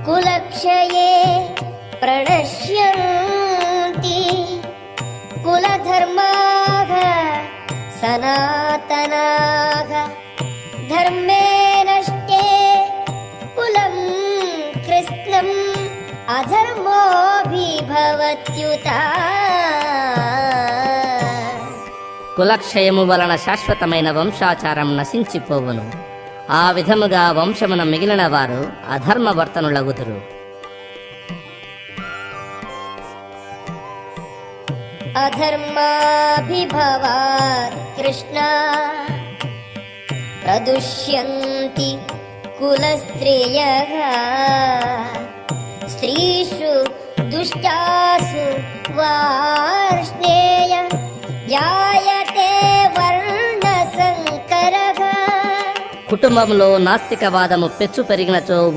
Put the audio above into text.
కులక్షయే ప్రణశ్యంతి కులధర్మాః సనాతనాః ధర్మే నష్టే కులం కృష్ణం అధర్మోభిభవత్యుత. కులక్షయము వలన శాశ్వతమైన వంశాచారం నశించిపోవును. ఆ విధముగా వంశమున మిగిలిన వారు అధర్మవర్తనులగుదురు. అధర్మాభిభవాత్ కృష్ణ ప్రదుష్యంతి కులస్త్రియః స్త్రీషు దుష్టాసు వార్ష్ణేయ జాయతే వర్ణసంకరః. కుటుంబంలో నాస్తికవాదము పెచ్చు పెరిగినచో